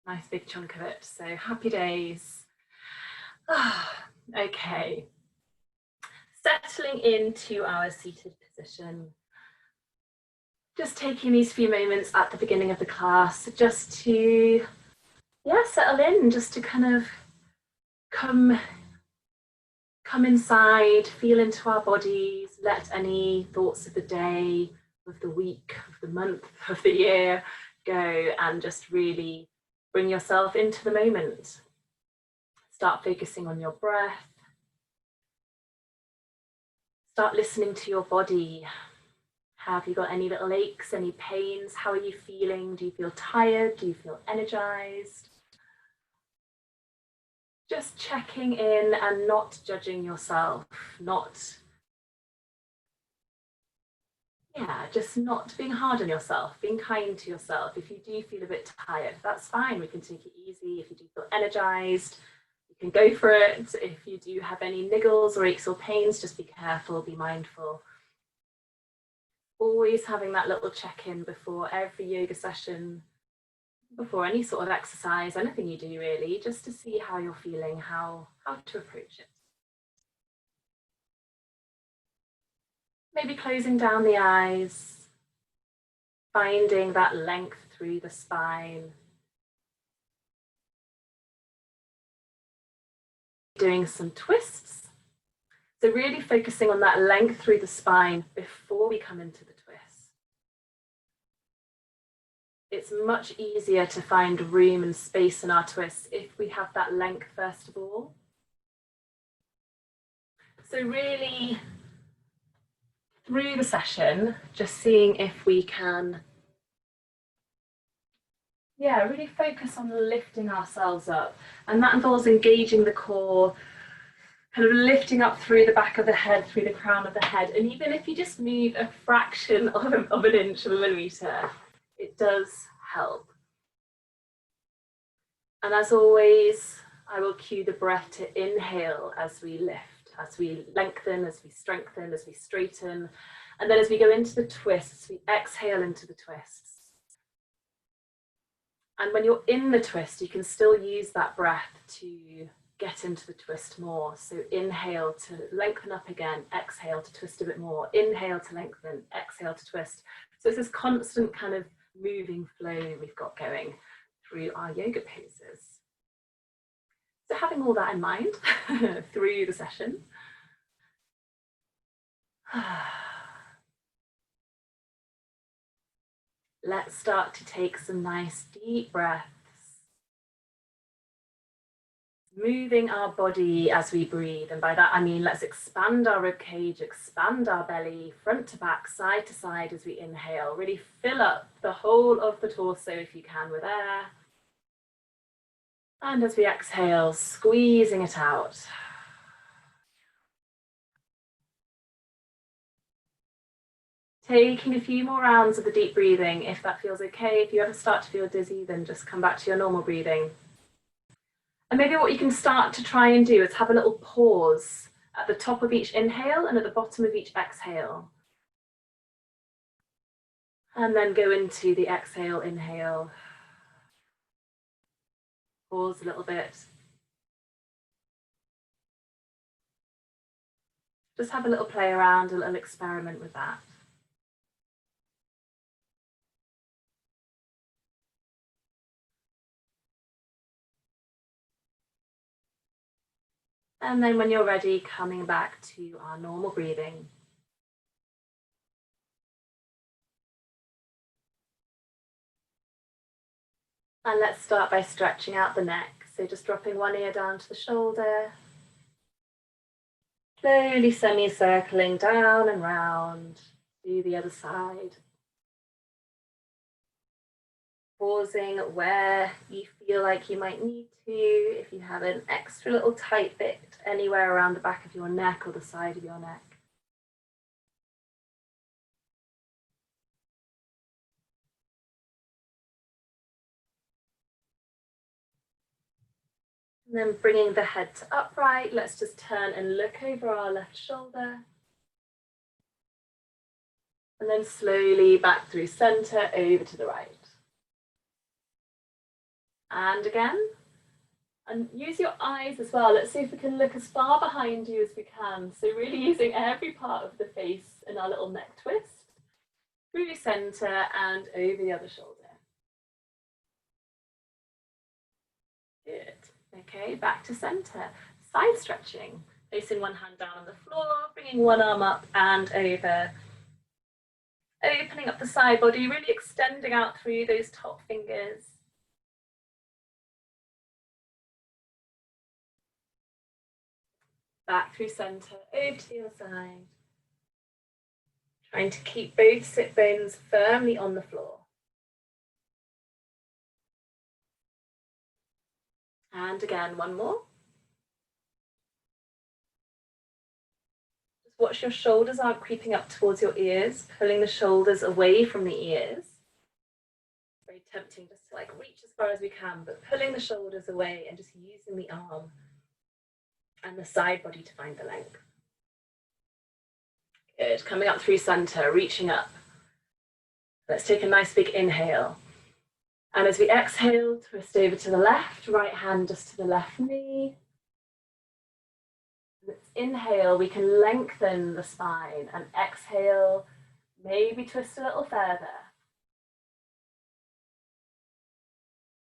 Nice big chunk of it. So happy days. Okay. Settling into our seated position. Just taking these few moments at the beginning of the class just to, settle in, just to kind of come inside, feel into our bodies, let any thoughts of the day, of the week, of the month, of the year go, and just really bring yourself into the moment. Start focusing on your breath. Start listening to your body. Have you got any little aches, any pains? How are you feeling? Do you feel tired? Do you feel energized? Just checking in and not judging yourself, just not being hard on yourself, being kind to yourself. If you do feel a bit tired, that's fine. We can take it easy. If you do feel energized, you can go for it. If you do have any niggles or aches or pains, just be careful, be mindful. Always having that little check-in before every yoga session, before any sort of exercise, anything you do really, just to see how you're feeling, how to approach it. Maybe closing down the eyes, finding that length through the spine. Doing some twists. So really focusing on that length through the spine before we come into the twist. It's much easier to find room and space in our twists if we have that length first of all. So really, through the session, just seeing if we can, really focus on lifting ourselves up. And that involves engaging the core, kind of lifting up through the back of the head, through the crown of the head. And even if you just move a fraction of an inch of a millimeter, it does help. And as always, I will cue the breath to inhale as we lift, as we lengthen, as we strengthen, as we straighten. And then as we go into the twists, we exhale into the twists. And when you're in the twist, you can still use that breath to get into the twist more. So inhale to lengthen up again, exhale to twist a bit more, inhale to lengthen, exhale to twist. So it's this constant kind of moving flow we've got going through our yoga poses. So having all that in mind through the session. Let's start to take some nice deep breaths. Moving our body as we breathe. And by that, I mean, let's expand our ribcage, expand our belly, front to back, side to side as we inhale. Really fill up the whole of the torso if you can with air. And as we exhale, squeezing it out. Taking a few more rounds of the deep breathing, if that feels okay. If you ever start to feel dizzy, then just come back to your normal breathing. And maybe what you can start to try and do is have a little pause at the top of each inhale and at the bottom of each exhale. And then go into the exhale, inhale. Pause a little bit. Just have a little play around, a little experiment with that. And then when you're ready, coming back to our normal breathing. And let's start by stretching out the neck. So just dropping one ear down to the shoulder. Slowly semicircling down and round to the other side. Pausing where you feel like you might need to, if you have an extra little tight bit anywhere around the back of your neck or the side of your neck. And then bringing the head to upright, let's just turn and look over our left shoulder. And then slowly back through center, over to the right. And again. And use your eyes as well. Let's see if we can look as far behind you as we can. So really using every part of the face in our little neck twist. Through center and over the other shoulder. Good. Okay, back to center. Side stretching. Placing one hand down on the floor, bringing one arm up and over. Opening up the side body, really extending out through those top fingers. Back through center, over to the other side. Trying to keep both sit bones firmly on the floor. And again, one more. Just watch your shoulders aren't creeping up towards your ears, pulling the shoulders away from the ears. Very tempting just to like reach as far as we can, but pulling the shoulders away and just using the arm and the side body to find the length. Good, coming up through center, reaching up. Let's take a nice big inhale. And as we exhale, twist over to the left, right hand just to the left knee. Let's inhale, we can lengthen the spine, and exhale, maybe twist a little further.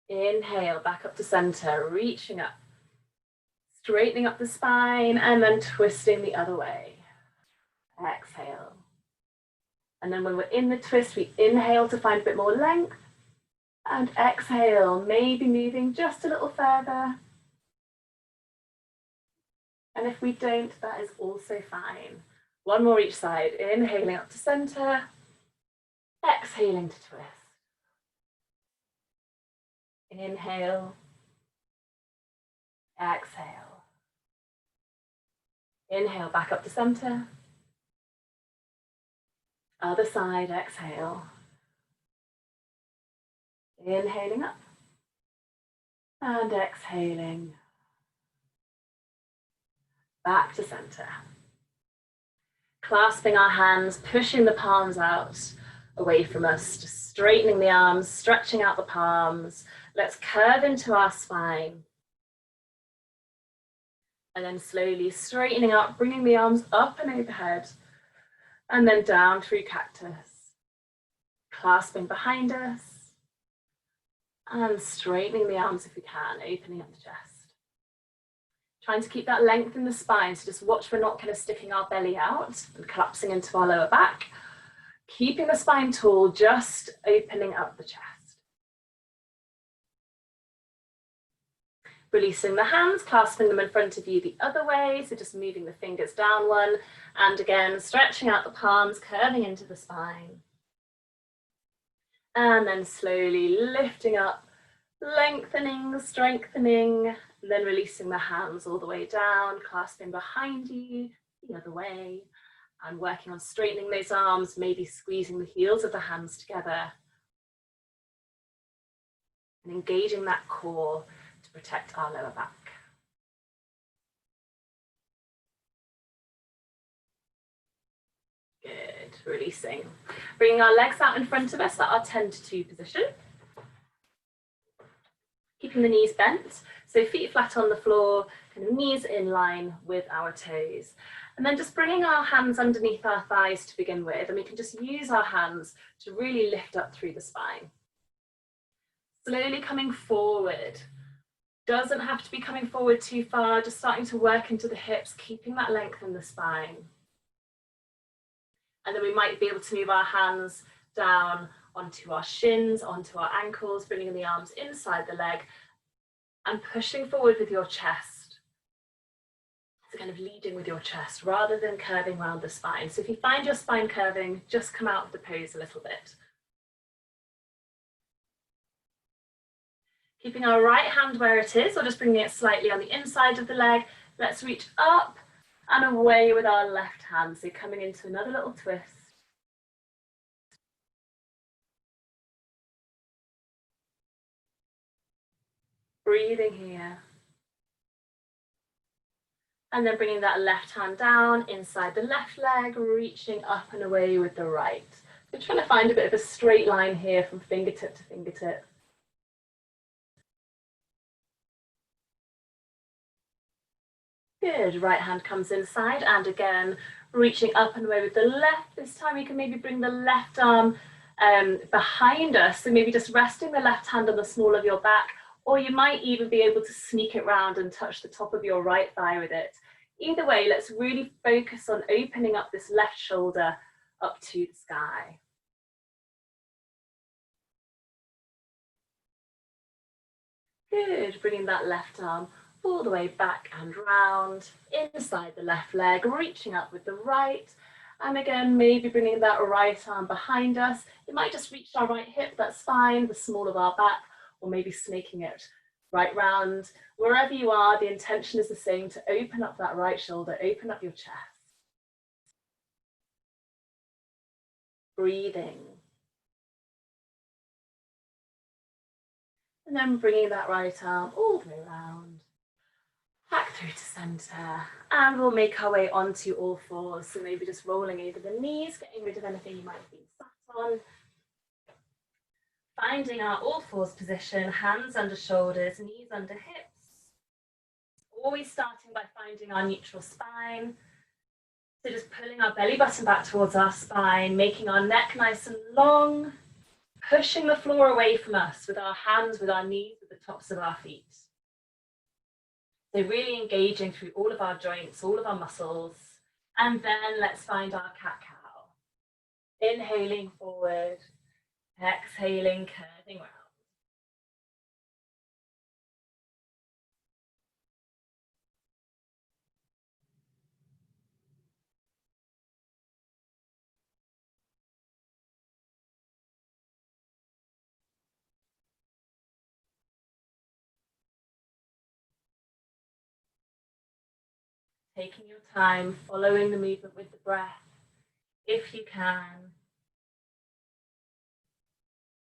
Inhale, back up to center, reaching up, straightening up the spine, and then twisting the other way. Exhale. And then when we're in the twist, we inhale to find a bit more length. And exhale, maybe moving just a little further. And if we don't, that is also fine. One more each side. Inhaling up to center. Exhaling to twist. Inhale. Exhale. Inhale, back up to center. Other side, exhale. Inhaling up and exhaling. Back to center. Clasping our hands, pushing the palms out away from us, just straightening the arms, stretching out the palms. Let's curve into our spine. And then slowly straightening up, bringing the arms up and overhead, and then down through cactus. Clasping behind us. And straightening the arms if we can, opening up the chest. Trying to keep that length in the spine, so just watch we're not kind of sticking our belly out and collapsing into our lower back. Keeping the spine tall, just opening up the chest. Releasing the hands, clasping them in front of you the other way, so just moving the fingers down one, and again, stretching out the palms, curving into the spine. And then slowly lifting up, lengthening, strengthening, and then releasing the hands all the way down, clasping behind you the other way, and working on straightening those arms, maybe squeezing the heels of the hands together, and engaging that core to protect our lower back. Good, releasing. Bringing our legs out in front of us at our 10 to 2 position. Keeping the knees bent, so feet flat on the floor, kind of knees in line with our toes. And then just bringing our hands underneath our thighs to begin with, and we can just use our hands to really lift up through the spine. Slowly coming forward. Doesn't have to be coming forward too far, just starting to work into the hips, keeping that length in the spine. And then we might be able to move our hands down onto our shins, onto our ankles, bringing the arms inside the leg and pushing forward with your chest. So kind of leading with your chest rather than curving around the spine. So if you find your spine curving, just come out of the pose a little bit. Keeping our right hand where it is, or just bringing it slightly on the inside of the leg. Let's reach up and away with our left hand. So coming into another little twist. Breathing here. And then bringing that left hand down inside the left leg, reaching up and away with the right. So trying to find a bit of a straight line here from fingertip to fingertip. Good, right hand comes inside, and again, reaching up and away with the left. This time you can maybe bring the left arm behind us, so maybe just resting the left hand on the small of your back, or you might even be able to sneak it round and touch the top of your right thigh with it. Either way, let's really focus on opening up this left shoulder up to the sky. Good, bringing that left arm all the way back and round, inside the left leg, reaching up with the right. And again, maybe bringing that right arm behind us. It might just reach our right hip, that's fine, the small of our back, or maybe snaking it right round. Wherever you are, the intention is the same, to open up that right shoulder, open up your chest. Breathing. And then bringing that right arm all the way around, back through to center, and we'll make our way onto all fours. So maybe just rolling over the knees, getting rid of anything you might have been sat on. Finding our all fours position, hands under shoulders, knees under hips. Always starting by finding our neutral spine. So just pulling our belly button back towards our spine, making our neck nice and long, pushing the floor away from us with our hands, with our knees, with the tops of our feet. So really engaging through all of our joints, all of our muscles. And then let's find our cat-cow. Inhaling forward, exhaling, curving round. Taking your time, following the movement with the breath, if you can.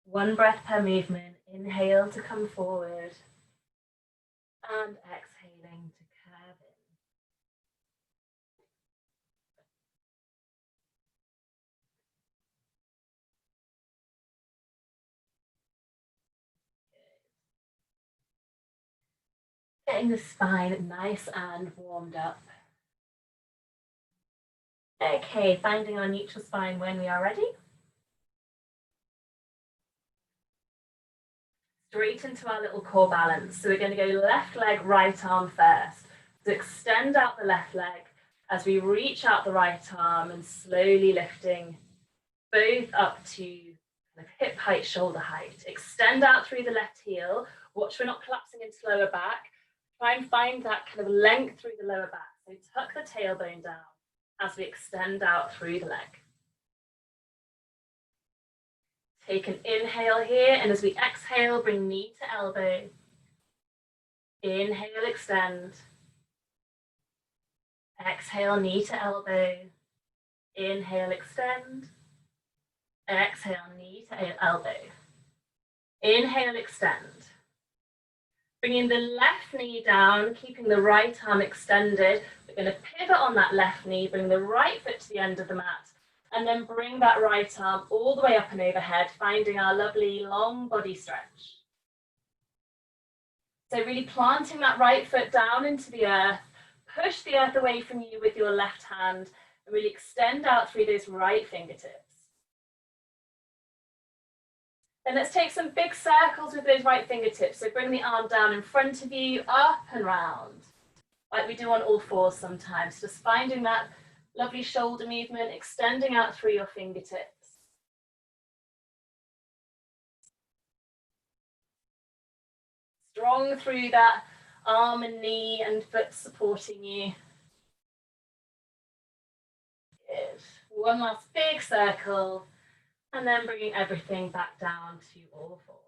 One breath per movement. Inhale to come forward, and exhaling to curve in. Getting the spine nice and warmed up. Okay, finding our neutral spine when we are ready. Straight into our little core balance. So we're going to go left leg, right arm first. So extend out the left leg as we reach out the right arm and slowly lifting both up to kind of hip height, shoulder height. Extend out through the left heel. Watch we're not collapsing into lower back. Try and find that kind of length through the lower back. So tuck the tailbone down as we extend out through the leg. Take an inhale here, and as we exhale, bring knee to elbow. Inhale, extend. Exhale, knee to elbow. Inhale, extend. Exhale, knee to elbow. Inhale, extend. Bringing the left knee down, keeping the right arm extended. We're going to pivot on that left knee, bring the right foot to the end of the mat, and then bring that right arm all the way up and overhead, finding our lovely long body stretch. So really planting that right foot down into the earth, push the earth away from you with your left hand, and really extend out through those right fingertips. Then let's take some big circles with those right fingertips. So bring the arm down in front of you, up and round, like we do on all fours sometimes. Just finding that lovely shoulder movement, extending out through your fingertips. Strong through that arm and knee and foot supporting you. Good. One last big circle, and then bringing everything back down to all fours.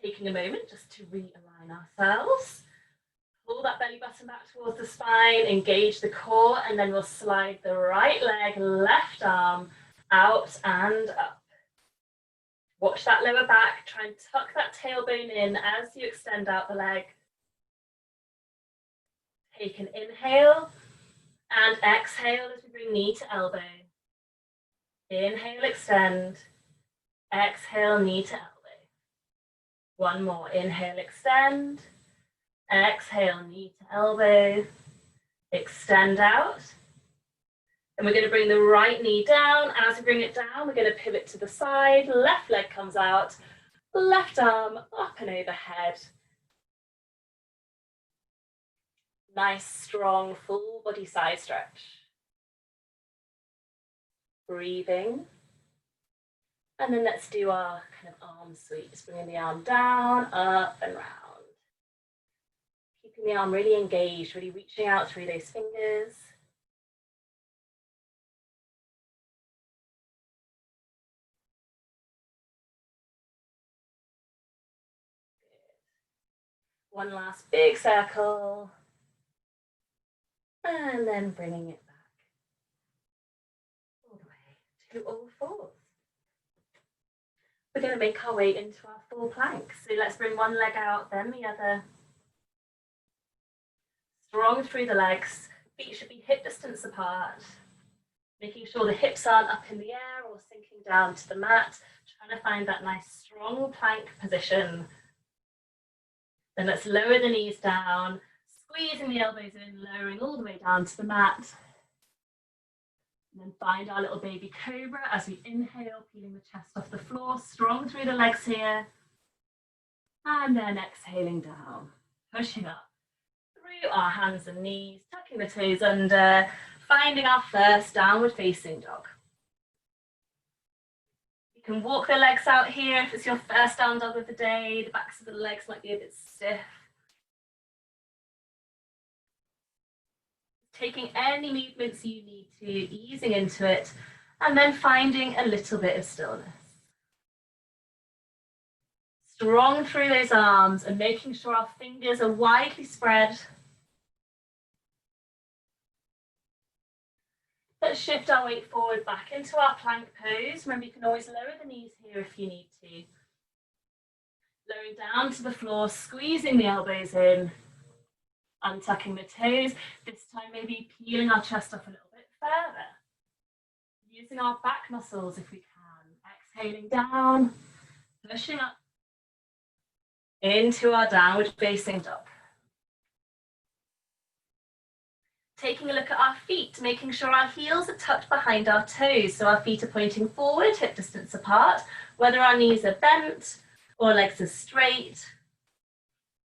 Taking a moment just to realign ourselves. Pull that belly button back towards the spine, engage the core, and then we'll slide the right leg, left arm out and up. Watch that lower back, try and tuck that tailbone in as you extend out the leg. Take an inhale and exhale as we bring knee to elbow. Inhale, extend. Exhale, knee to elbow. One more, inhale, extend. Exhale, knee to elbow. Extend out. And we're going to bring the right knee down. And as we bring it down, we're going to pivot to the side. Left leg comes out. Left arm up and overhead. Nice, strong, full body side stretch. Breathing. And then let's do our kind of arm sweeps. Bringing the arm down, up and round. Keeping the arm really engaged, really reaching out through those fingers. One last big circle. And then bringing it back all the way to all fours. We're going to make our way into our full plank. So let's bring one leg out, then the other. Strong through the legs. Feet should be hip distance apart. Making sure the hips aren't up in the air or sinking down to the mat. Trying to find that nice strong plank position. Then let's lower the knees down, squeezing the elbows in, lowering all the way down to the mat. And then find our little baby cobra as we inhale, peeling the chest off the floor, strong through the legs here. And then exhaling down, pushing up through our hands and knees, tucking the toes under, finding our first downward facing dog. You can walk the legs out here if it's your first down dog of the day. The backs of the legs might be a bit stiff. Taking any movements you need to, easing into it, and then finding a little bit of stillness. Strong through those arms and making sure our fingers are widely spread. Let's shift our weight forward back into our plank pose. Remember, you can always lower the knees here if you need to. Lowering down to the floor, squeezing the elbows in, untucking the toes. This time maybe peeling our chest off a little bit further. Using our back muscles if we can. Exhaling down, pushing up into our downward facing dog. Taking a look at our feet, making sure our heels are tucked behind our toes, so our feet are pointing forward, hip distance apart, whether our knees are bent or legs are straight.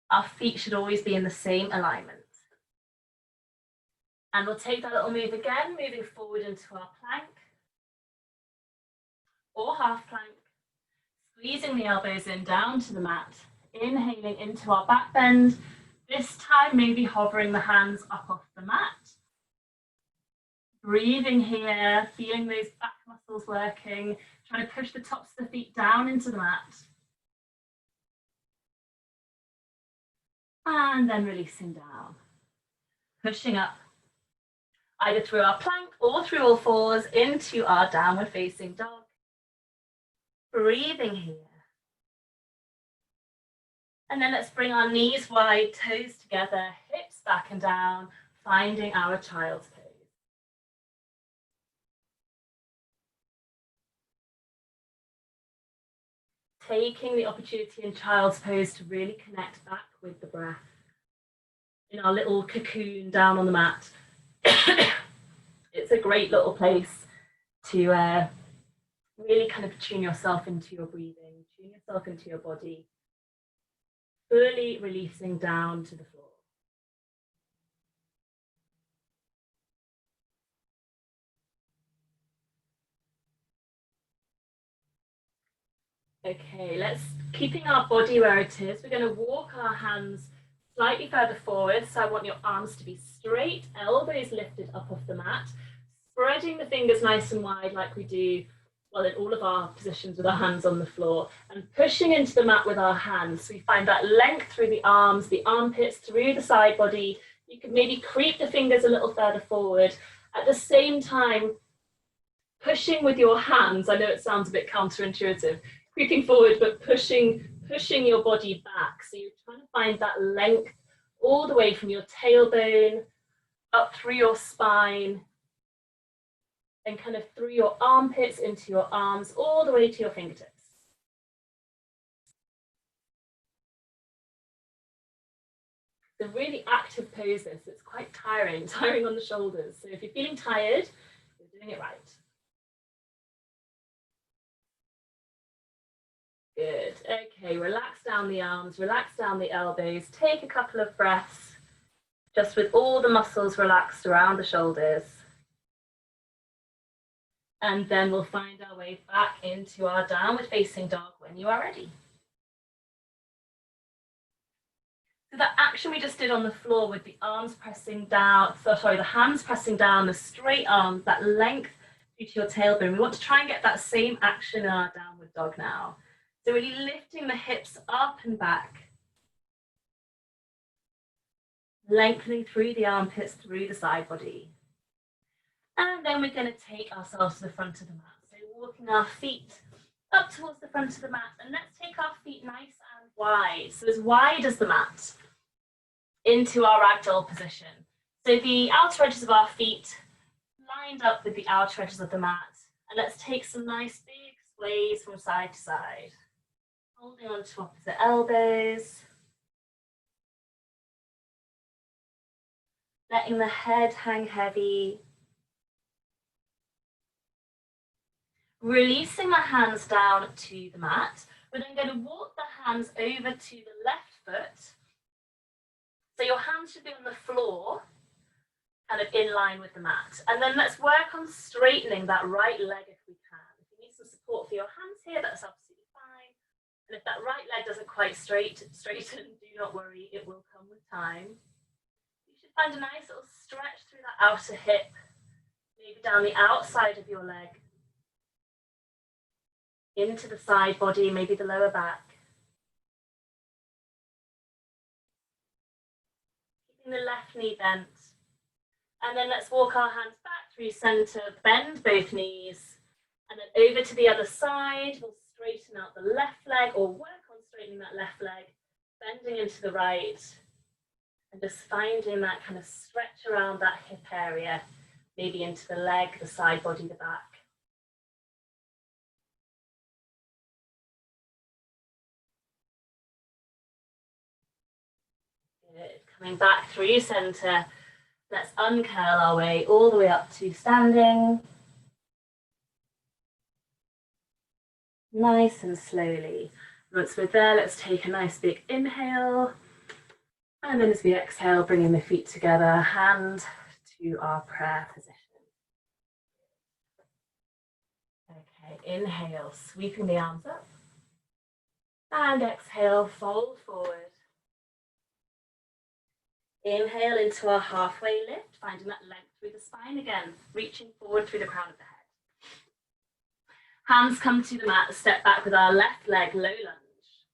Our feet should always be in the same alignment. And we'll take that little move again, moving forward into our plank or half plank, squeezing the elbows in down to the mat, inhaling into our back bend. This time, maybe hovering the hands up off the mat. Breathing here, feeling those back muscles working, trying to push the tops of the feet down into the mat. And then releasing down. Pushing up, either through our plank or through all fours, into our downward facing dog. Breathing here. And then let's bring our knees wide, toes together, hips back and down, finding our child's pose. Taking the opportunity in child's pose to really connect back with the breath. In our little cocoon down on the mat. It's a great little place to really kind of tune yourself into your breathing, tune yourself into your body. Fully releasing down to the floor. Okay, let's keeping our body where it is. We're going to walk our hands slightly further forward. So I want your arms to be straight, elbows lifted up off the mat, spreading the fingers nice and wide like we do well in all of our positions with our hands on the floor, and pushing into the mat with our hands. So we find that length through the arms, the armpits, through the side body. You could maybe creep the fingers a little further forward. At the same time, pushing with your hands. I know it sounds a bit counterintuitive, creeping forward, but pushing your body back. So you're trying to find that length all the way from your tailbone, up through your spine, and kind of through your armpits into your arms, all the way to your fingertips. a really active pose this. It's quite tiring on the shoulders. So if you're feeling tired, you're doing it right. Good. Okay, relax down the arms, relax down the elbows. Take a couple of breaths, just with all the muscles relaxed around the shoulders. And then we'll find our way back into our downward facing dog when you are ready. So that action we just did on the floor with the arms pressing down, the hands pressing down, the straight arms, that length due to your tailbone. We want to try and get that same action in our downward dog now. So really lifting the hips up and back. Lengthening through the armpits, through the side body. And then we're going to take ourselves to the front of the mat. So walking our feet up towards the front of the mat. And let's take our feet nice and wide. So as wide as the mat into our ragdoll position. So the outer edges of our feet lined up with the outer edges of the mat. And let's take some nice big sways from side to side. Holding on to opposite elbows. Letting the head hang heavy. Releasing the hands down to the mat. We're then going to walk the hands over to the left foot. So your hands should be on the floor, kind of in line with the mat. And then let's work on straightening that right leg if we can. If you need some support for your hands here, that's absolutely fine. And if that right leg doesn't quite straighten, do not worry, it will come with time. You should find a nice little stretch through that outer hip, maybe down the outside of your leg, into the side body, maybe the lower back. Keeping the left knee bent. And then let's walk our hands back through center, bend both knees, and then over to the other side. We'll straighten out the left leg, or work on straightening that left leg, bending into the right, and just finding that kind of stretch around that hip area, maybe into the leg, the side body, the back. Good. Coming back through center, let's uncurl our way all the way up to standing. Nice and slowly. Once we're there, let's take a nice big inhale. And then as we exhale, bringing the feet together, hand to our prayer position. Okay, inhale, sweeping the arms up. And exhale, fold forward. Inhale into our halfway lift, finding that length through the spine again, reaching forward through the crown of the head. Hands come to the mat, step back with our left leg, low lunge.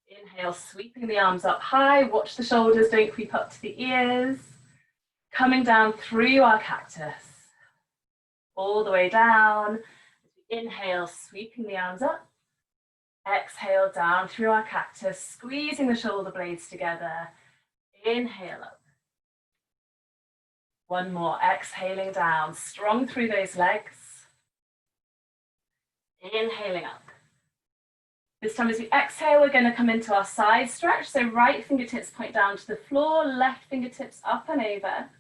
Inhale, sweeping the arms up high, watch the shoulders, don't creep up to the ears. Coming down through our cactus, all the way down. Inhale, sweeping the arms up. Exhale, down through our cactus, squeezing the shoulder blades together. Inhale up. One more, exhaling down, strong through those legs. Inhaling up. This time as we exhale, we're going to come into our side stretch. So right fingertips point down to the floor, left fingertips up and over.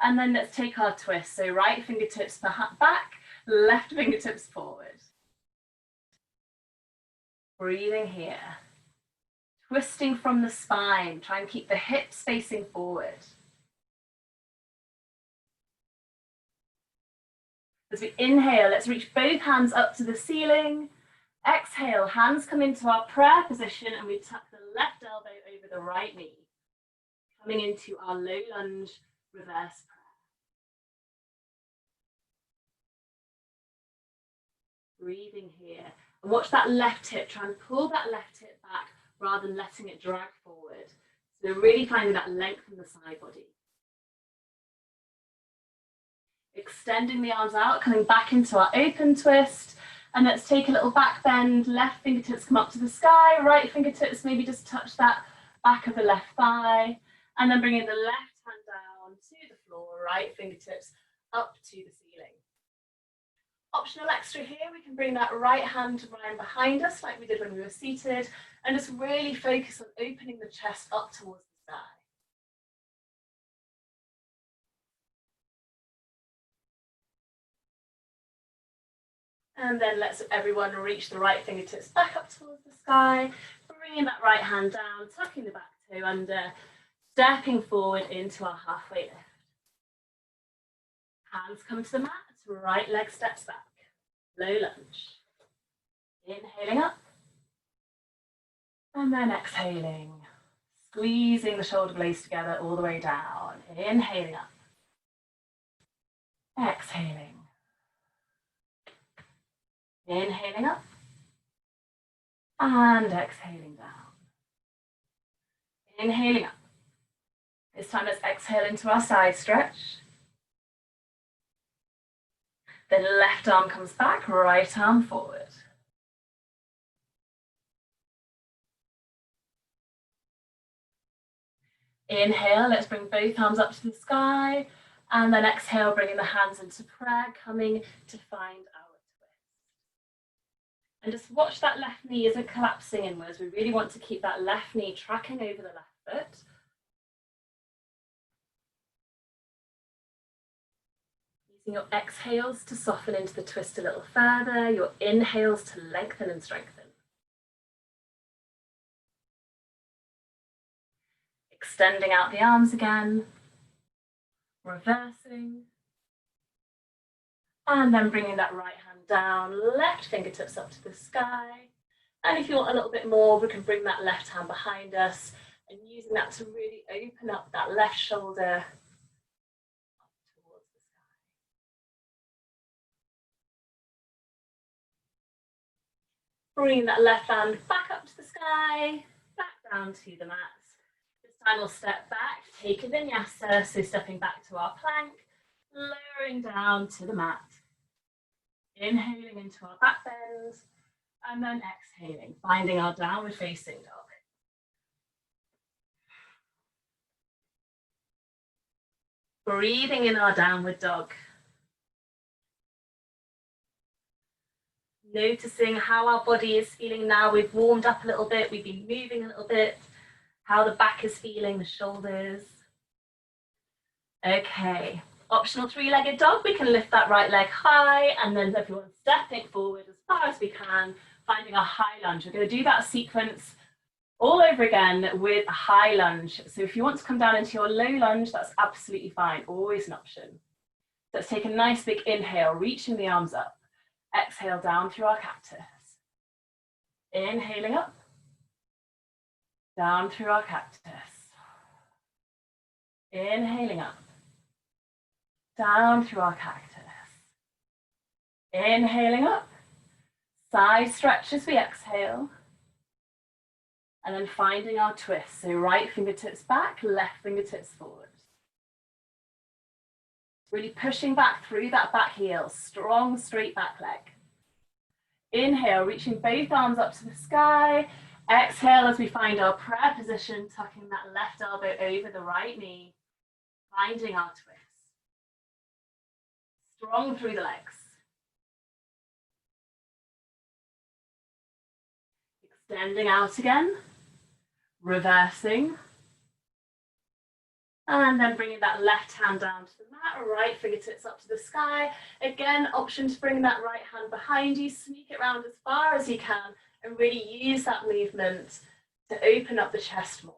And then let's take our twist. So right fingertips back, left fingertips forward. Breathing here. Twisting from the spine, try and keep the hips facing forward. As we inhale, let's reach both hands up to the ceiling. Exhale, hands come into our prayer position and we tuck the left elbow over the right knee. Coming into our low lunge reverse prayer. Breathing here. And watch that left hip, try and pull that left hip back rather than letting it drag forward. So really finding that length in the side body. Extending the arms out, coming back into our open twist. And let's take a little back bend. Left fingertips come up to the sky. Right fingertips maybe just touch that back of the left thigh. And then bringing the left hand down to the floor. Right fingertips up to the ceiling. Optional extra here, we can bring that right hand around behind us like we did when we were seated and just really focus on opening the chest up towards the sky. And then let's everyone reach the right fingertips back up towards the sky, bringing that right hand down, tucking the back toe under, stepping forward into our halfway lift. Hands come to the mat, right leg steps back, low lunge. Inhaling up, and then exhaling, squeezing the shoulder blades together all the way down. Inhaling up, exhaling. Inhaling up, and exhaling down. Inhaling up. This time let's exhale into our side stretch. Then left arm comes back, right arm forward. Inhale, let's bring both arms up to the sky. And then exhale, bringing the hands into prayer, coming to find our twist. And just watch that left knee isn't collapsing inwards. We really want to keep that left knee tracking over the left foot. Using your exhales to soften into the twist a little further, your inhales to lengthen and strengthen. Extending out the arms again, reversing, and then bringing that right hand down, left fingertips up to the sky. And if you want a little bit more, we can bring that left hand behind us and using that to really open up that left shoulder up towards the sky. Bringing that left hand back up to the sky, back down to the mat. This time we'll step back, take a vinyasa, so stepping back to our plank, lowering down to the mat. Inhaling into our back bend, and then exhaling, finding our downward facing dog. Breathing in our downward dog. Noticing how our body is feeling now. We've warmed up a little bit, we've been moving a little bit, how the back is feeling, the shoulders. Okay, optional three-legged dog. We can lift that right leg high and then everyone stepping forward as far as we can, finding our high lunge. We're going to do that sequence all over again with a high lunge. So if you want to come down into your low lunge, that's absolutely fine, always an option. Let's take a nice big inhale, reaching the arms up. Exhale down through our cactus. Inhaling up, down through our cactus. Inhaling up, down through our cactus. Inhaling up, side stretch as we exhale. And then finding our twist. So right fingertips back, left fingertips forward. Really pushing back through that back heel, strong straight back leg. Inhale, reaching both arms up to the sky. Exhale as we find our prayer position, tucking that left elbow over the right knee, finding our twist. Strong through the legs. Extending out again, reversing. And then bringing that left hand down to the mat, right fingertips up to the sky. Again, option to bring that right hand behind you, sneak it around as far as you can, and really use that movement to open up the chest more.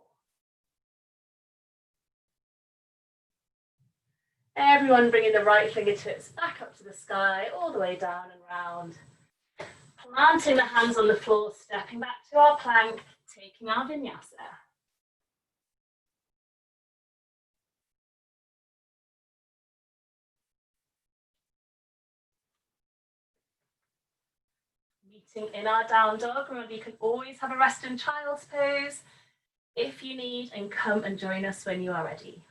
Everyone bringing the right fingertips back up to the sky, all the way down and round. Planting the hands on the floor, stepping back to our plank, taking our vinyasa. Meeting in our down dog. Remember, you can always have a rest in child's pose if you need, and come and join us when you are ready.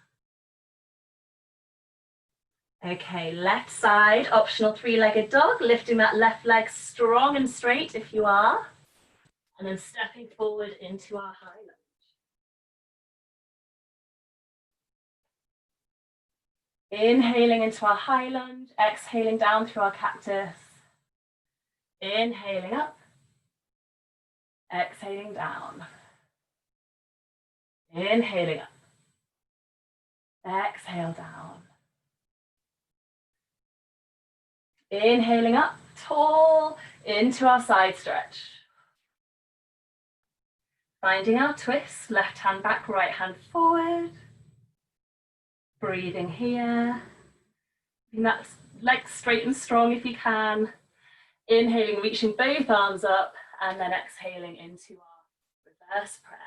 Okay, left side, optional three-legged dog, lifting that left leg strong and straight if you are, and then stepping forward into our high lunge. Inhaling into our high lunge, exhaling down through our cactus. Inhaling up, exhaling down. Inhaling up, exhale down. Inhaling up, tall, into our side stretch. Finding our twist, left hand back, right hand forward. Breathing here. Keeping that leg straight and strong if you can. Inhaling, reaching both arms up, and then exhaling into our reverse prayer.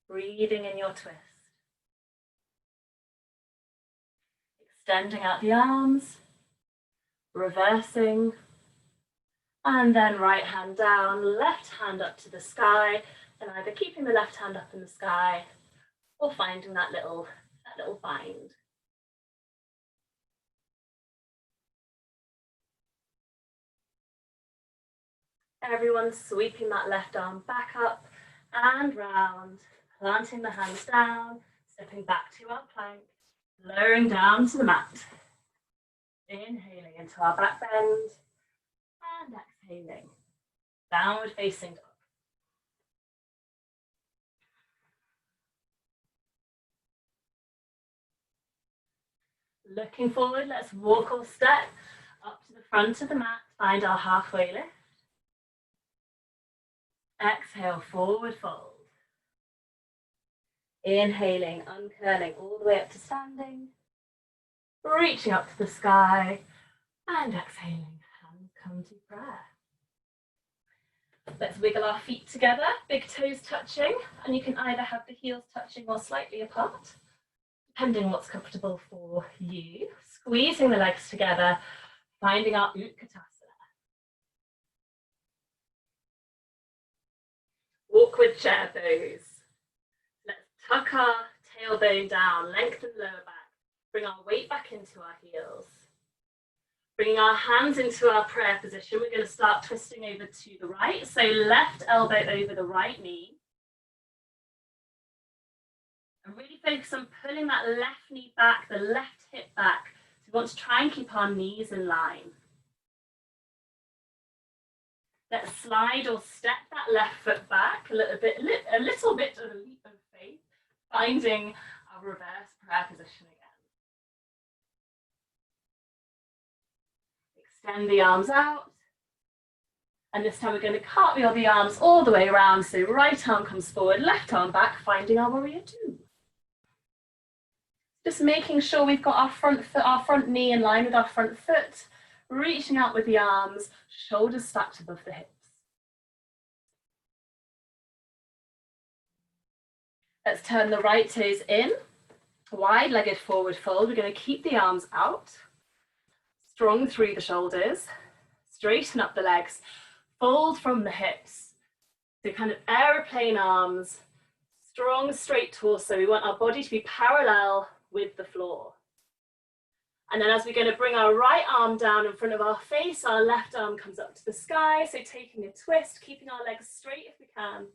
Breathing in your twist. Extending out the arms, reversing, and then right hand down, left hand up to the sky, and either keeping the left hand up in the sky or finding that little bind. Everyone sweeping that left arm back up and round, planting the hands down, stepping back to our plank, lowering down to the mat. Inhaling into our back bend and exhaling, downward facing dog. Looking forward, let's walk or step up to the front of the mat, find our halfway lift. Exhale, forward fold. Inhaling, uncurling all the way up to standing. Reaching up to the sky and exhaling, hands come to prayer. Let's wiggle our feet together, big toes touching, and you can either have the heels touching or slightly apart, depending what's comfortable for you. Squeezing the legs together, finding our Utkatasana. Awkward chair pose. Let's tuck our tailbone down, lengthen lower back. Bring our weight back into our heels. Bringing our hands into our prayer position, we're going to start twisting over to the right. So left elbow over the right knee. And really focus on pulling that left knee back, the left hip back. So we want to try and keep our knees in line. Let's slide or step that left foot back a little bit of a leap of faith, finding our reverse prayer position again. Extend the arms out. And this time we're going to cartwheel the arms all the way around. So right arm comes forward, left arm back, finding our warrior two. Just making sure we've got our front foot, our front knee in line with our front foot, reaching out with the arms, shoulders stacked above the hips. Let's turn the right toes in, wide-legged forward fold. We're going to keep the arms out, strong through the shoulders, straighten up the legs, fold from the hips. So kind of aeroplane arms, strong straight torso. We want our body to be parallel with the floor. And then as we're going to bring our right arm down in front of our face, our left arm comes up to the sky. So taking a twist, keeping our legs straight if we can.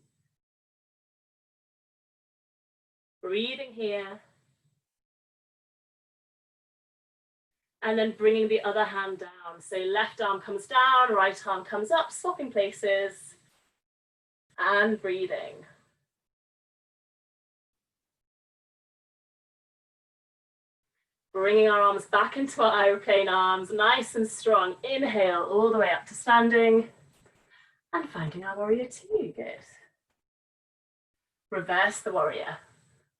Breathing here. And then bringing the other hand down. So left arm comes down, right arm comes up, swapping places. And breathing. Bringing our arms back into our aeroplane arms, nice and strong. Inhale all the way up to standing. And finding our warrior two, good. Reverse the warrior.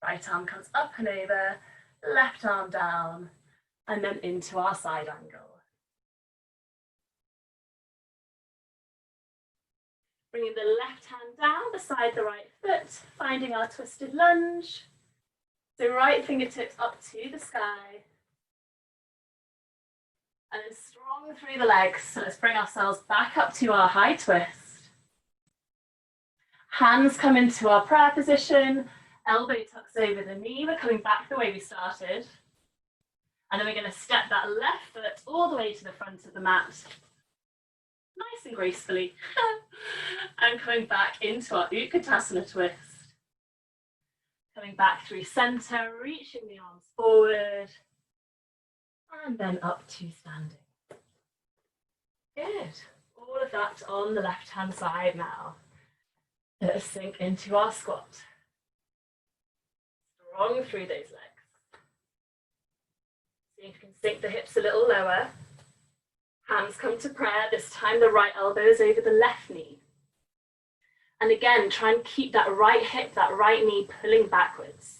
Right arm comes up and over, left arm down, and then into our side angle. Bringing the left hand down beside the right foot, finding our twisted lunge. So right fingertips up to the sky. And then strong through the legs. So let's bring ourselves back up to our high twist. Hands come into our prayer position. Elbow tucks over the knee. We're coming back the way we started. And then we're going to step that left foot all the way to the front of the mat. Nice and gracefully. And coming back into our Utkatasana twist. Coming back through center, reaching the arms forward, and then up to standing. Good. All of that on the left-hand side now. Let us sink into our squat. Strong through those legs. See if you can sink the hips a little lower. Hands come to prayer. This time the right elbow is over the left knee. And again, try and keep that right hip, that right knee pulling backwards.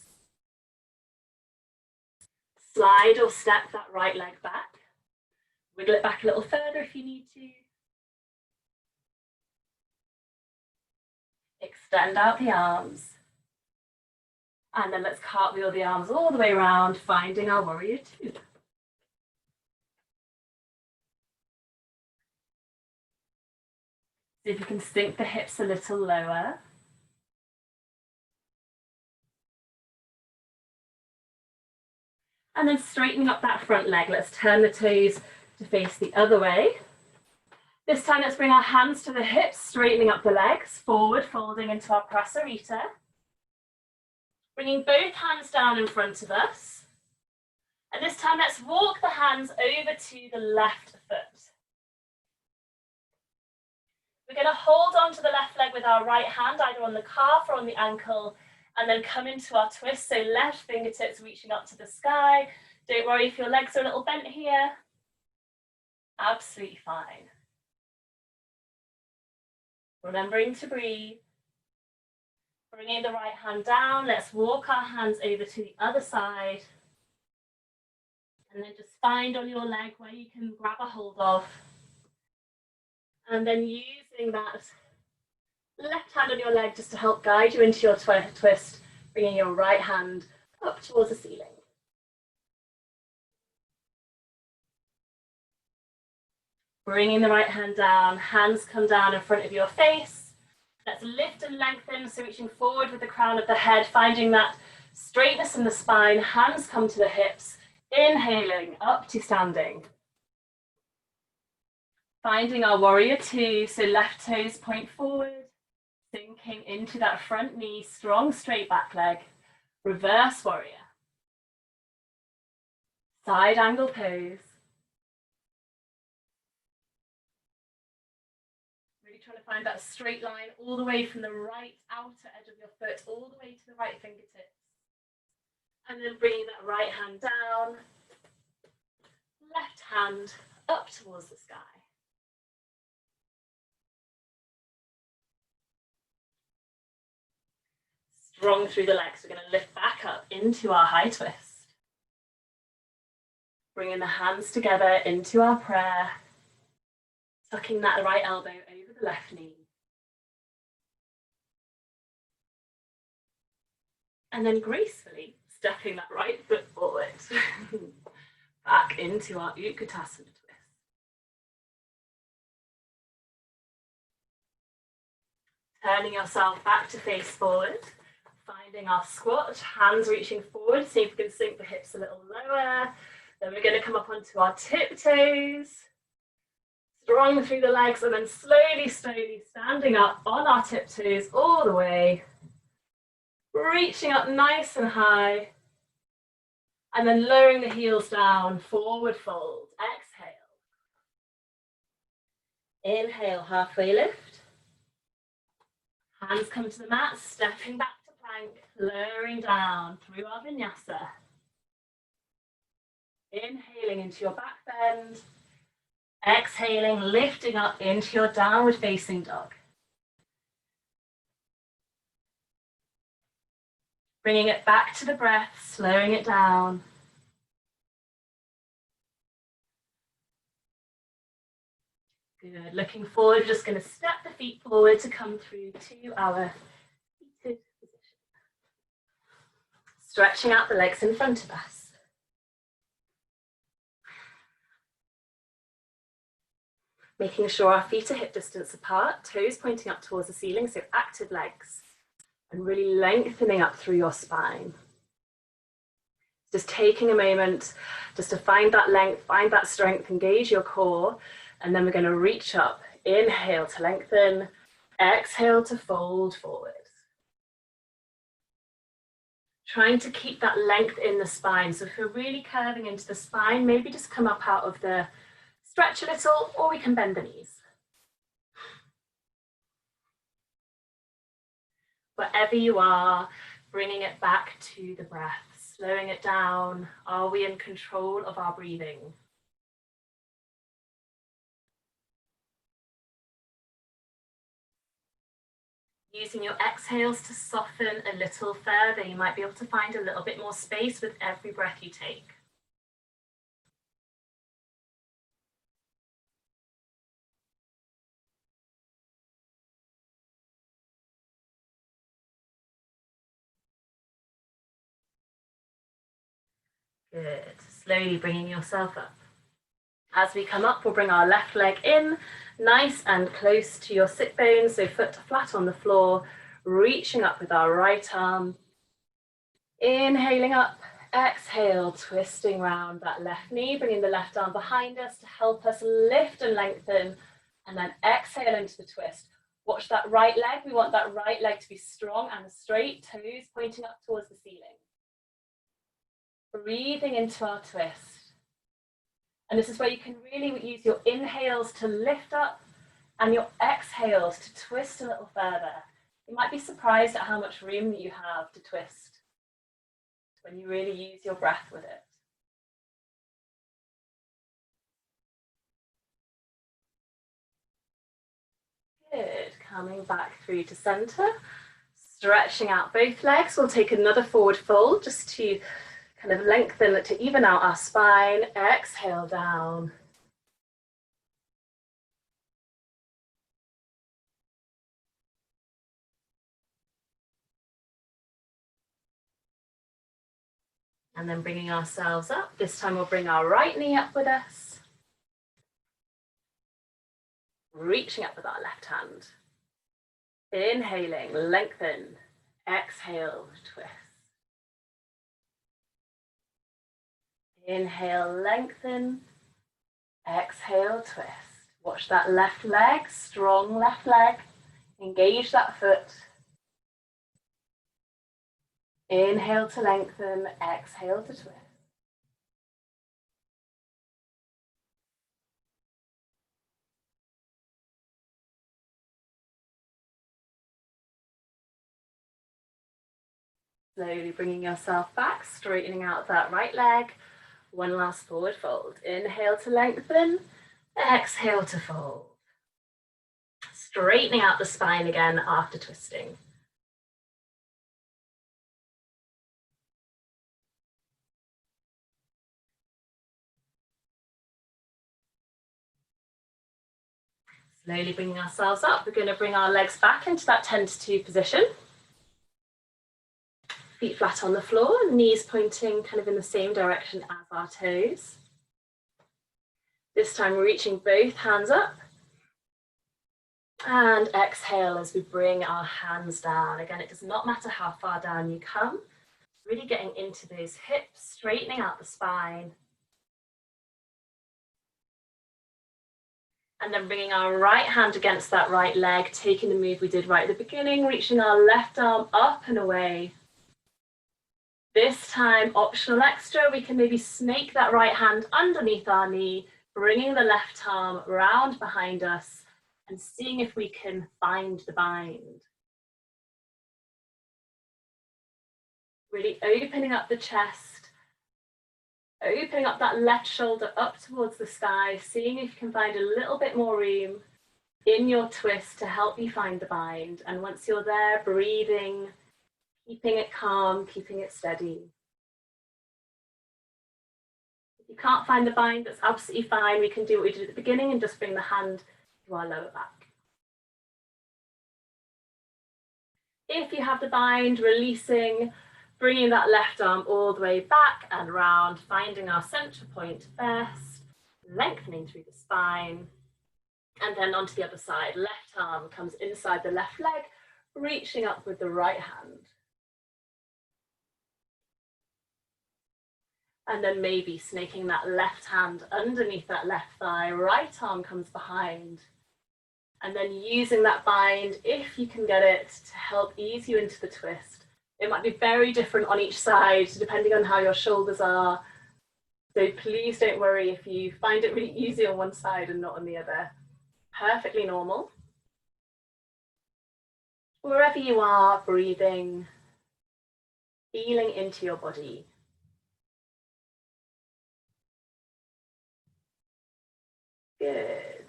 Slide or step that right leg back. Wiggle it back a little further if you need to. Extend out the arms. And then let's cartwheel the arms all the way around, finding our warrior two. See if you can sink the hips a little lower. And then straightening up that front leg. Let's turn the toes to face the other way. This time let's bring our hands to the hips, straightening up the legs, forward folding into our prasarita. Bringing both hands down in front of us. And this time let's walk the hands over to the left foot. We're going to hold on to the left leg with our right hand, either on the calf or on the ankle, and then come into our twist. So left fingertips reaching up to the sky. Don't worry if your legs are a little bent here. Absolutely fine. Remembering to breathe. Bringing the right hand down. Let's walk our hands over to the other side. And then just find on your leg where you can grab a hold of. And then using that left hand on your leg just to help guide you into your twist, bringing your right hand up towards the ceiling. Bringing the right hand down, hands come down in front of your face. Let's lift and lengthen, so reaching forward with the crown of the head, finding that straightness in the spine, hands come to the hips, inhaling up to standing. Finding our warrior two, so left toes point forward, sinking into that front knee, strong straight back leg, reverse warrior. Side angle pose. Really trying to find that straight line all the way from the right outer edge of your foot, all the way to the right fingertips. And then bringing that right hand down, left hand up towards the sky. Strong through the legs. We're going to lift back up into our high twist. Bringing the hands together into our prayer. Tucking that right elbow over the left knee. And then gracefully stepping that right foot forward. Back into our Utkatasana twist. Turning yourself back to face forward. Finding our squat, hands reaching forward, see if we can sink the hips a little lower. Then we're going to come up onto our tiptoes, strong through the legs, and then slowly standing up on our tiptoes all the way, reaching up nice and high, and then lowering the heels down, forward fold, exhale. Inhale, halfway lift. Hands come to the mat, stepping back to plank, lowering down through our vinyasa. Inhaling into your back bend. Exhaling, lifting up into your downward facing dog. Bringing it back to the breath, slowing it down. Good. Looking forward, just going to step the feet forward to come through to our seated position. Stretching out the legs in front of us. Making sure our feet are hip distance apart, toes pointing up towards the ceiling, so active legs. And really lengthening up through your spine. Just taking a moment just to find that length, find that strength, engage your core. And then we're going to reach up. Inhale to lengthen. Exhale to fold forward. Trying to keep that length in the spine. So if we're really curving into the spine, maybe just come up out of the stretch a little, or we can bend the knees. Wherever you are, bringing it back to the breath, slowing it down. Are we in control of our breathing? Using your exhales to soften a little further. You might be able to find a little bit more space with every breath you take. Good. Slowly bringing yourself up. As we come up, we'll bring our left leg in, nice and close to your sit bones, so foot flat on the floor, reaching up with our right arm. Inhaling up, exhale, twisting round that left knee, bringing the left arm behind us to help us lift and lengthen, and then exhale into the twist. Watch that right leg. We want that right leg to be strong and straight, toes pointing up towards the ceiling. Breathing into our twist. And this is where you can really use your inhales to lift up and your exhales to twist a little further. You might be surprised at how much room you have to twist when you really use your breath with it. Good. Coming back through to center. Stretching out both legs. We'll take another forward fold just to kind of lengthen to even out our spine. Exhale down. And then bringing ourselves up. This time we'll bring our right knee up with us. Reaching up with our left hand. Inhaling, lengthen. Exhale, twist. Inhale, lengthen. Exhale, twist. Watch that left leg, strong left leg. Engage that foot. Inhale to lengthen, exhale to twist. Slowly bringing yourself back, straightening out that right leg. One last forward fold. Inhale to lengthen, exhale to fold. Straightening out the spine again after twisting. Slowly bringing ourselves up. We're going to bring our legs back into that 10 to 2 position. Feet flat on the floor, knees pointing kind of in the same direction as our toes. This time we're reaching both hands up. And exhale as we bring our hands down. Again, it does not matter how far down you come. Really getting into those hips, straightening out the spine. And then bringing our right hand against that right leg, taking the move we did right at the beginning, reaching our left arm up and away. This time, optional extra, we can maybe snake that right hand underneath our knee, bringing the left arm round behind us and seeing if we can find the bind. Really opening up the chest, opening up that left shoulder up towards the sky, seeing if you can find a little bit more room in your twist to help you find the bind. And once you're there, breathing, keeping it calm, keeping it steady. If you can't find the bind, that's absolutely fine. We can do what we did at the beginning and just bring the hand to our lower back. If you have the bind, releasing, bringing that left arm all the way back and round, finding our center point first, lengthening through the spine, and then onto the other side. Left arm comes inside the left leg, reaching up with the right hand. And then maybe snaking that left hand underneath that left thigh, right arm comes behind. And then using that bind, if you can get it, to help ease you into the twist. It might be very different on each side, depending on how your shoulders are. So please don't worry if you find it really easy on one side and not on the other. Perfectly normal. Wherever you are, breathing, feeling into your body. Good.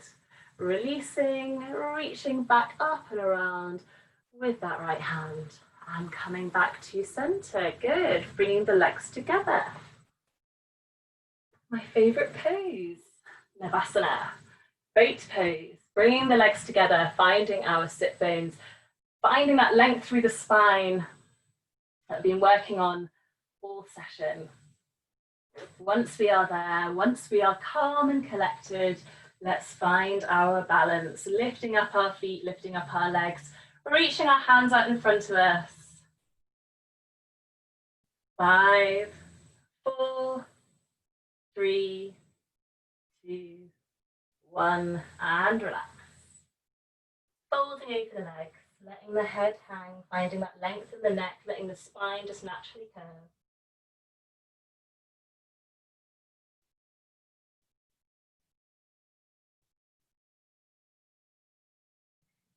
Releasing, reaching back up and around with that right hand and coming back to center. Good. Bringing the legs together. My favorite pose, Navasana. Boat pose. Bringing the legs together, finding our sit bones, finding that length through the spine that I've been working on all session. Once we are there, once we are calm and collected, let's find our balance, lifting up our feet, lifting up our legs, reaching our hands out in front of us. 5, 4, 3, 2, 1, and relax. Folding over the legs, letting the head hang, finding that length in the neck, letting the spine just naturally curve.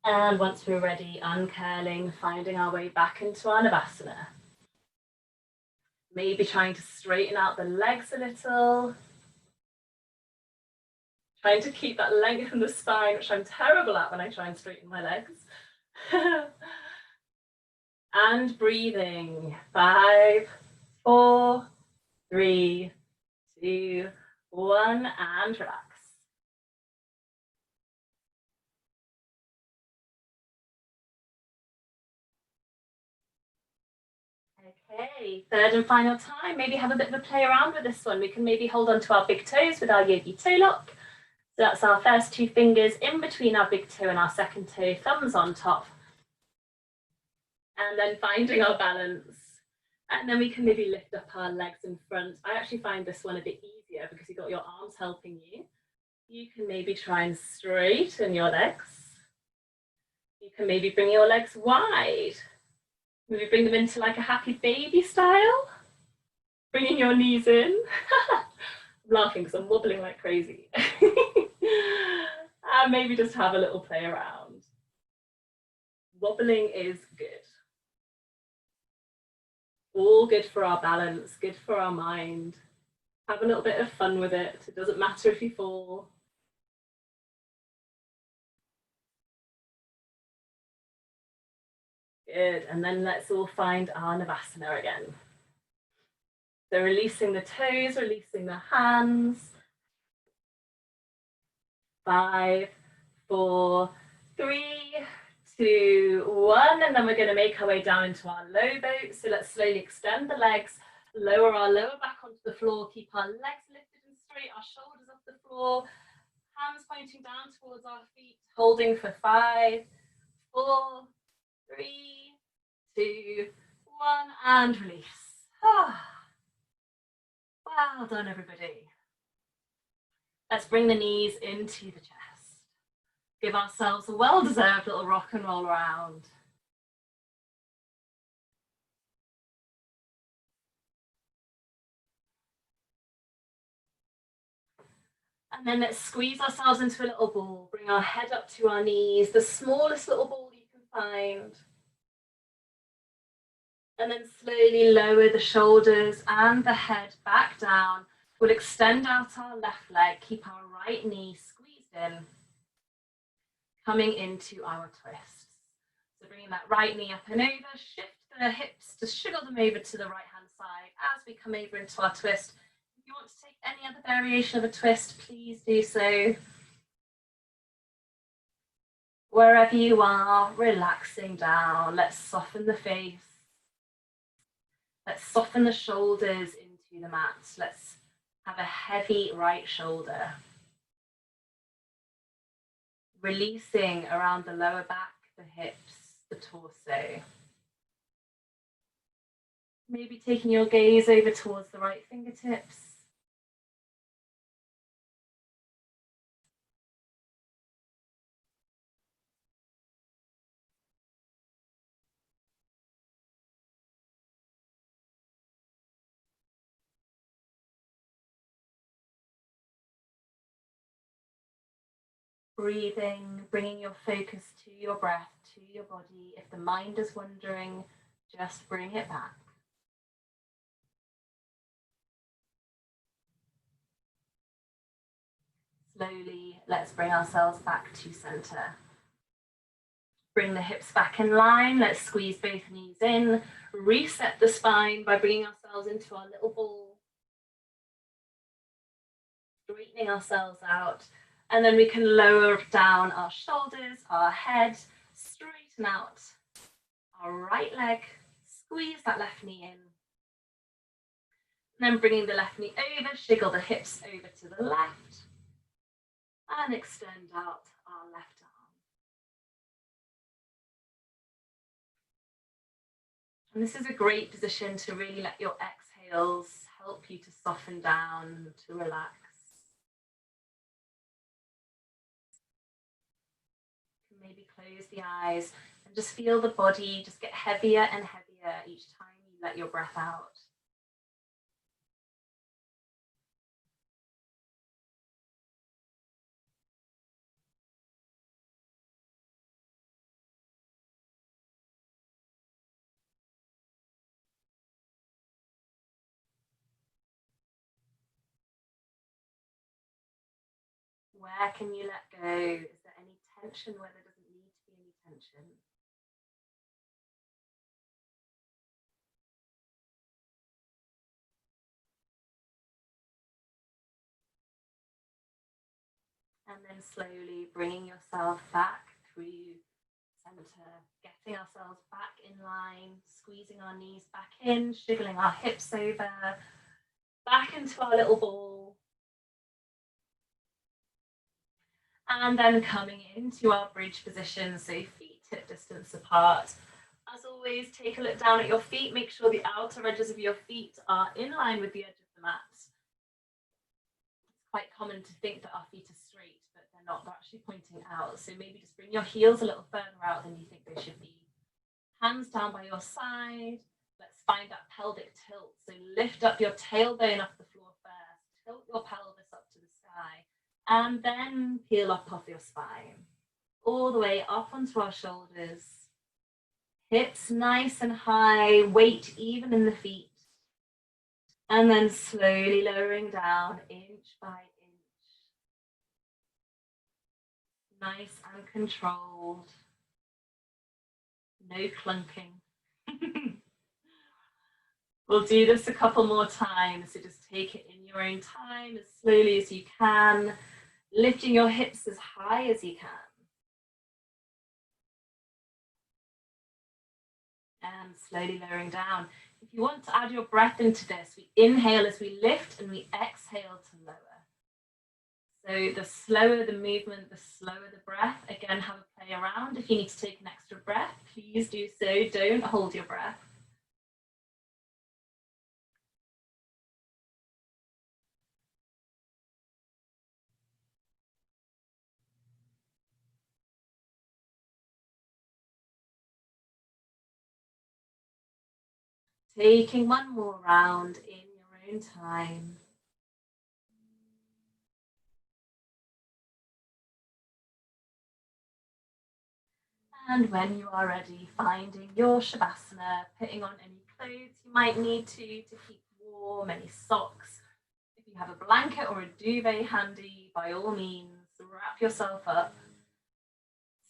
And once we're ready, uncurling, finding our way back into our Navasana. Maybe trying to straighten out the legs a little. Trying to keep that length in the spine, which I'm terrible at when I try and straighten my legs. And breathing. 5, 4, 3, 2, 1, and relax. Okay, third and final time, maybe have a bit of a play around with this one. We can maybe hold on to our big toes with our yogi toe lock. So that's our first 2 fingers in between our big toe and our second toe, thumbs on top. And then finding our balance. And then we can maybe lift up our legs in front. I actually find this one a bit easier because you've got your arms helping you. You can maybe try and straighten your legs. You can maybe bring your legs wide. Maybe bring them into like a happy baby style. Bringing your knees in. I'm laughing because I'm wobbling like crazy. And maybe just have a little play around. Wobbling is good. All good for our balance, good for our mind. Have a little bit of fun with it. It doesn't matter if you fall. Good, and then let's all find our Navasana again. So releasing the toes, releasing the hands. 5, 4, 3, 2, 1, and then we're going to make our way down into our low boat. So let's slowly extend the legs, lower our lower back onto the floor, keep our legs lifted and straight, our shoulders off the floor, hands pointing down towards our feet, holding for 5, 4, 3, 2, 1, and release. Well done, everybody. Let's bring the knees into the chest. Give ourselves a well-deserved little rock and roll around. And then let's squeeze ourselves into a little ball. Bring our head up to our knees, the smallest little ball you can find. And then slowly lower the shoulders and the head back down. We'll extend out our left leg, keep our right knee squeezed in, coming into our twists. So bringing that right knee up and over, shift the hips, just shiggle them over to the right-hand side as we come over into our twist. If you want to take any other variation of a twist, please do so. Wherever you are, relaxing down. Let's soften the face. Let's soften the shoulders into the mat. Let's have a heavy right shoulder. Releasing around the lower back, the hips, the torso. Maybe taking your gaze over towards the right fingertips. Breathing, bringing your focus to your breath, to your body. If the mind is wandering, just bring it back. Slowly, let's bring ourselves back to center. Bring the hips back in line. Let's squeeze both knees in. Reset the spine by bringing ourselves into our little ball. Straightening ourselves out. And then we can lower down our shoulders, our head, straighten out our right leg, squeeze that left knee in. And then bringing the left knee over, shiggle the hips over to the left, and extend out our left arm. And this is a great position to really let your exhales help you to soften down, to relax. Maybe close the eyes and just feel the body just get heavier and heavier each time you let your breath out. Where can you let go? Is there any tension where there doesn't need to be any tension? And then slowly bringing yourself back through center, getting ourselves back in line, squeezing our knees back in, shiggling our hips over, back into our little ball. And then coming into our bridge position, so feet hip distance apart. As always, take a look down at your feet, make sure the outer edges of your feet are in line with the edge of the mat. It's quite common to think that our feet are straight, but they're not, they're actually pointing out. So maybe just bring your heels a little further out than you think they should be. Hands down by your side. Let's find that pelvic tilt. So lift up your tailbone off the floor first, tilt your pelvis up to the sky, and then peel up off your spine. All the way up onto our shoulders. Hips nice and high, weight even in the feet. And then slowly lowering down inch by inch. Nice and controlled. No clunking. We'll do this a couple more times, so just take it in your own time, as slowly as you can, lifting your hips as high as you can. And slowly lowering down. If you want to add your breath into this, we inhale as we lift and we exhale to lower. So the slower the movement, the slower the breath. Again, have a play around. If you need to take an extra breath, please do so. Don't hold your breath. Taking one more round in your own time. And when you are ready, finding your Shavasana, putting on any clothes you might need to keep warm, any socks. If you have a blanket or a duvet handy, by all means, wrap yourself up.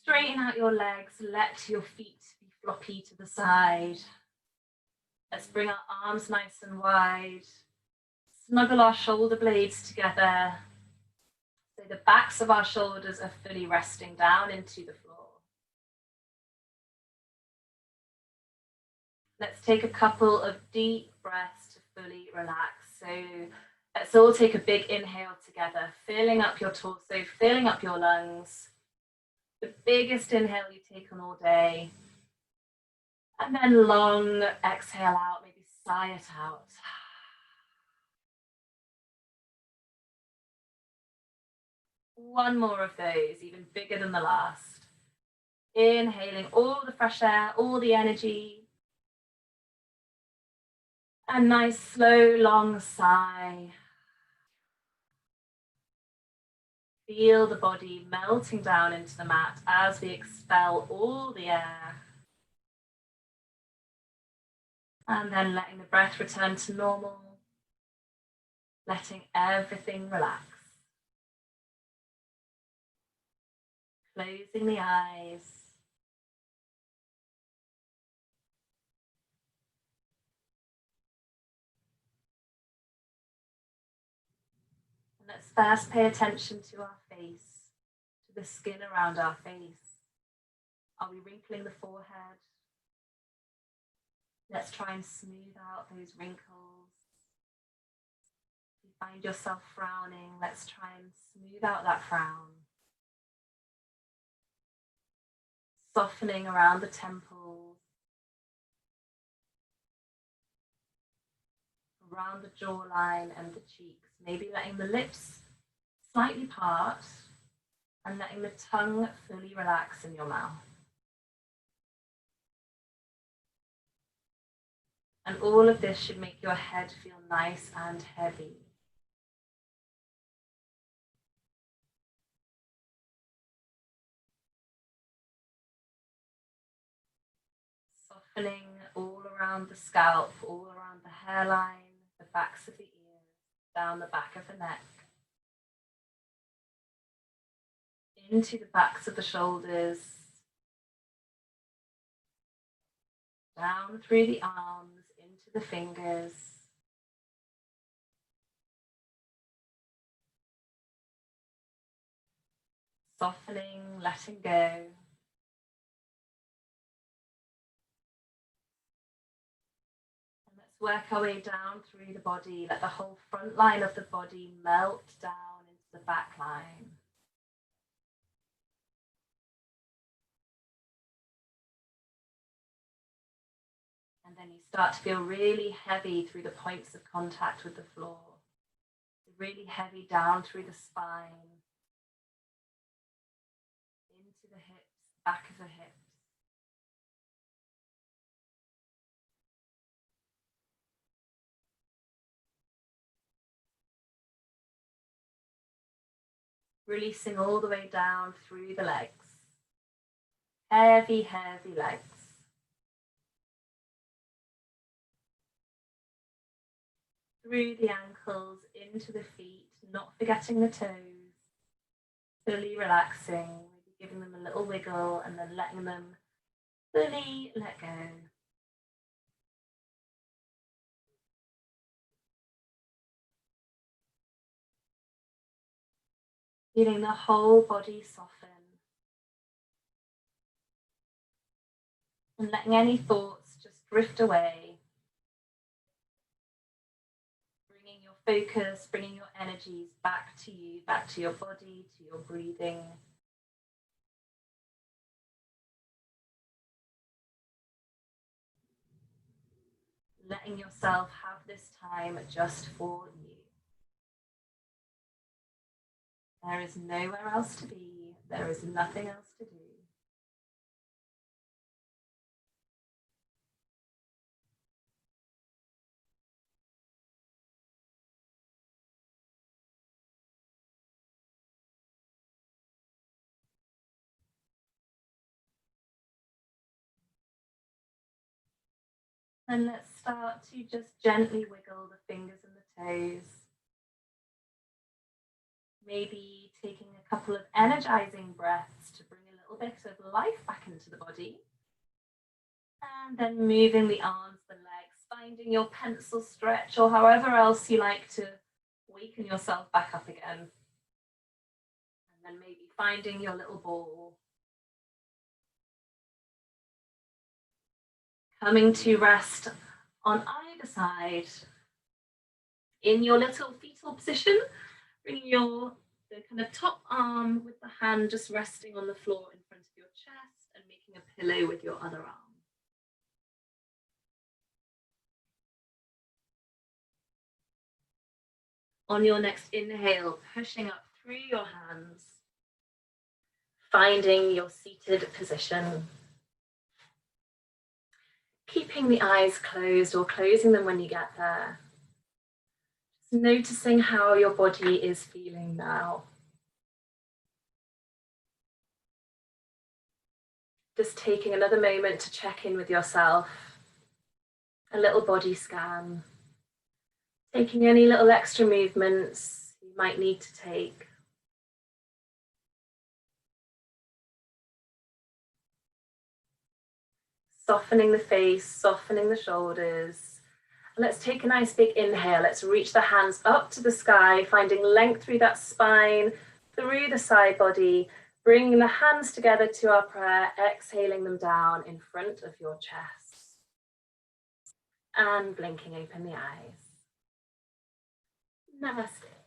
Straighten out your legs, let your feet be floppy to the side. Let's bring our arms nice and wide. Snuggle our shoulder blades together. So the backs of our shoulders are fully resting down into the floor. Let's take a couple of deep breaths to fully relax. So let's all take a big inhale together, filling up your torso, filling up your lungs. The biggest inhale you take on all day. And then long exhale out, maybe sigh it out. One more of those, even bigger than the last. Inhaling all the fresh air, all the energy. A nice slow long sigh. Feel the body melting down into the mat as we expel all the air. And then letting the breath return to normal, letting everything relax. Closing the eyes. And let's first pay attention to our face, to the skin around our face. Are we wrinkling the forehead? Let's try and smooth out those wrinkles. If you find yourself frowning, let's try and smooth out that frown. Softening around the temples, around the jawline and the cheeks, maybe letting the lips slightly part and letting the tongue fully relax in your mouth. And all of this should make your head feel nice and heavy. Softening all around the scalp, all around the hairline, the backs of the ears, down the back of the neck, into the backs of the shoulders, down through the arms, into the fingers. Softening, letting go. Work our way down through the body, let the whole front line of the body melt down into the back line. And then you start to feel really heavy through the points of contact with the floor. Really heavy down through the spine, into the hips, back of the hips. Releasing all the way down through the legs. Heavy, heavy legs. Through the ankles, into the feet, not forgetting the toes. Fully relaxing, maybe giving them a little wiggle and then letting them fully let go. Feeling the whole body soften. And letting any thoughts just drift away. Bringing your focus, bringing your energies back to you, back to your body, to your breathing. Letting yourself have this time just for you. There is nowhere else to be. There is nothing else to do. And let's start to just gently wiggle the fingers and the toes. Maybe taking a couple of energizing breaths to bring a little bit of life back into the body. And then moving the arms, the legs, finding your pencil stretch or however else you like to waken yourself back up again. And then maybe finding your little ball. Coming to rest on either side. In your little fetal position, bringing the kind of top arm with the hand just resting on the floor in front of your chest and making a pillow with your other arm. On your next inhale, pushing up through your hands, finding your seated position. Keeping the eyes closed or closing them when you get there. Just noticing how your body is feeling now. Just taking another moment to check in with yourself, a little body scan, taking any little extra movements you might need to take. Softening the face, softening the shoulders. Let's take a nice big inhale. Let's reach the hands up to the sky, finding length through that spine, through the side body, bringing the hands together to our prayer, exhaling them down in front of your chest. And blinking open the eyes. Namaste.